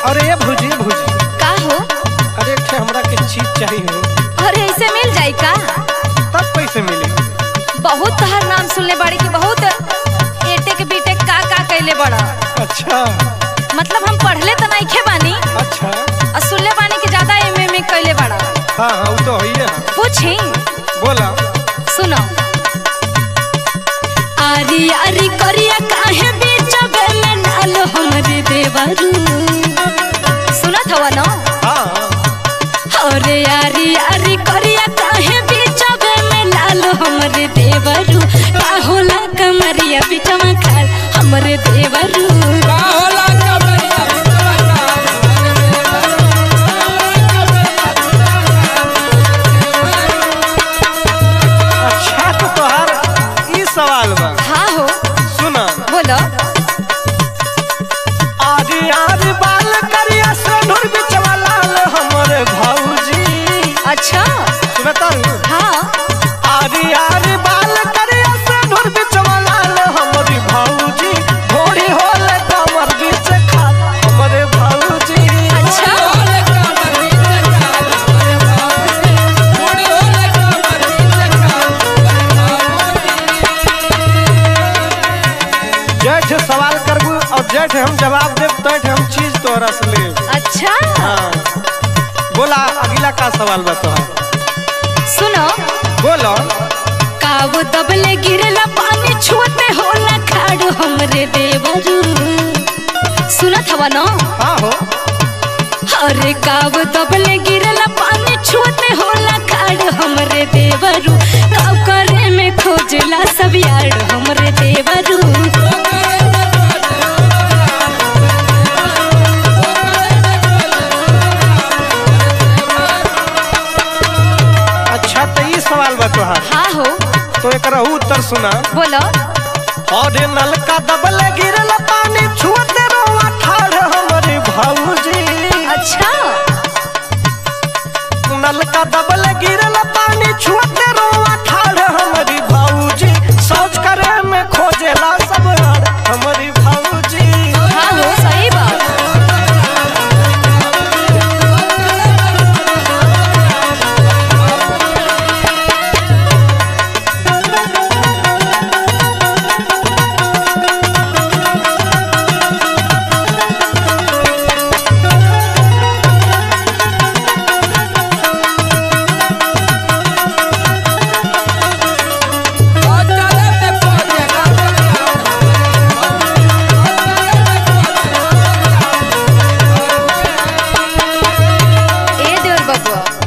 अरे ये भुजी भुजी का हो? अरे हमरा के चीज चाहिए। अरे ऐसे मिल जाई का? तब पैसे मिले? बहुत तहर नाम सुनले बाड़ी की, बहुत एटेक बीटेक का कैले बड़ा। अच्छा मतलब हम पढ़ले तो नहीं खे बानी। अच्छा और सुनले बानी की ज्यादा एमए कैले बड़ा। हाँ हाँ वो तो है। पूछी बोला सुनो। आरी आरी करिया काहे बीचबे में नाल हमरे देवरू। सुनत हवा ना? हाँ। अरे आरी आरी करिया काहे बीचबे में नाल हमरे देवरू। का होला कमरिया बिचमा खाल हमरे देवरू। का होला कमरिया बिचमा खाल अच्छा तो तोहार ई सवाल बा। हाँ हो। सुना बोलो। आरी आरी बाल करिया सोनर बिचवा लाल हमरे भौजी। अच्छा सुनता हूँ। हाँ। आरी आरी बाल करिया सोनर बिचवा लाल हमरे भौजी। घोड़ी होले कमर बीच खाल हमरे भौजी। अच्छा होला कमर बीच खाल हमरे भौजी। घोड़ी होला कमर बीच खाल हमरे भौजी। जेठ सवाल करबू और जेठ हम जवाब देब तैठ हम चीज तोहरा से लेब। अच्छा हाँ बोला अगला का सवाल बा तोहार। सुनो। बोलो। काव दबले गिरला पानी छूते होला खाड़ हमरे देवरू। सुनत हवा ना? हाँ हो। अरे काव दबले गिरला पानी छूते होला खाड़ हमरे देवरू। काव करे में खोजला सब यार हमरे देवरू। अच्छा तो ये सवाल बा तोहार। हाँ हो। तो एक उत्तर सुना। बोलो। और नलका दबले गिरल पानी छुअते रोवा ठाड़ हमरे भौजी। अच्छा नलका दबले गिरल पानी छुअते रोवा ठाड़ हमरी भौजी। सोच करे में खोजेला सब यार हमरी भौजी। हाँ हो सही बात।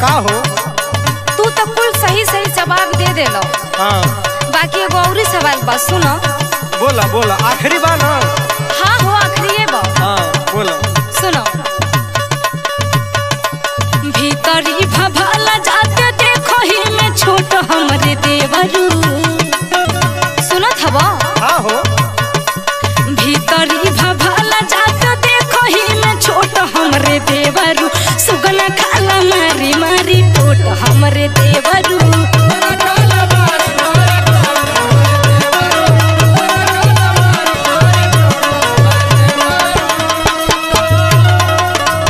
का हो? तू तो कुल सही सही जवाब दे देलो। हाँ बाकी एगो औरी सवाल बा सुनो। बोला बोला आखिरी बा ना? हाँ हो आखिरी बा। हाँ बोला। सुनो। भीतरी भभाला जाते देखो ही में छोट हमरे देवरू। सुनत हवा? हाँ हो। भीतरी भभाला जाते देखो ही में छोट हमरे देवरू। सुगना खाला मारी मारी टोट हमरे देवरू।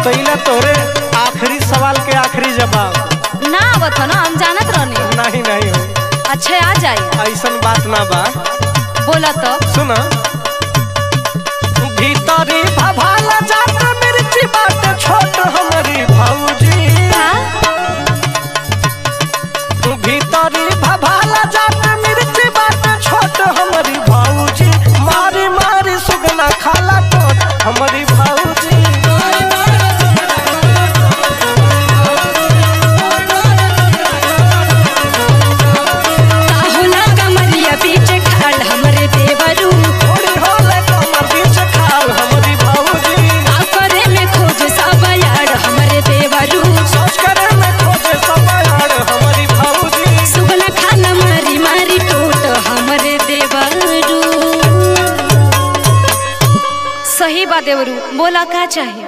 तो इला तोरे आखिरी सवाल के आखिरी जवाब ना आवत हो ना? हम जानत रहने। नहीं नहीं हो। अच्छा आ जाए। ऐसन बात ना बा। बोला तो। सुना। भीतरी भभाला जात मिर्ची बाट छोट हमरी भौजी। हाँ? भीतरी भभाला जात मिर्ची बाट छोट हमरी भौजी। मारी मारी सुगना खाला टोट हमरी भौजी। होला कमरिया बीच खाल हमरे देवरू। थोड़ी होले कमर बीच खाल हमरी भौजी। का करे में खोज सब यार हमरे देवरू। सोच करे में खोजे सब यार हमरी भौजी। सुगना खाला मारी मारी टोट हमरे देवरू। सही बात देवरू। बोला का चाहिए?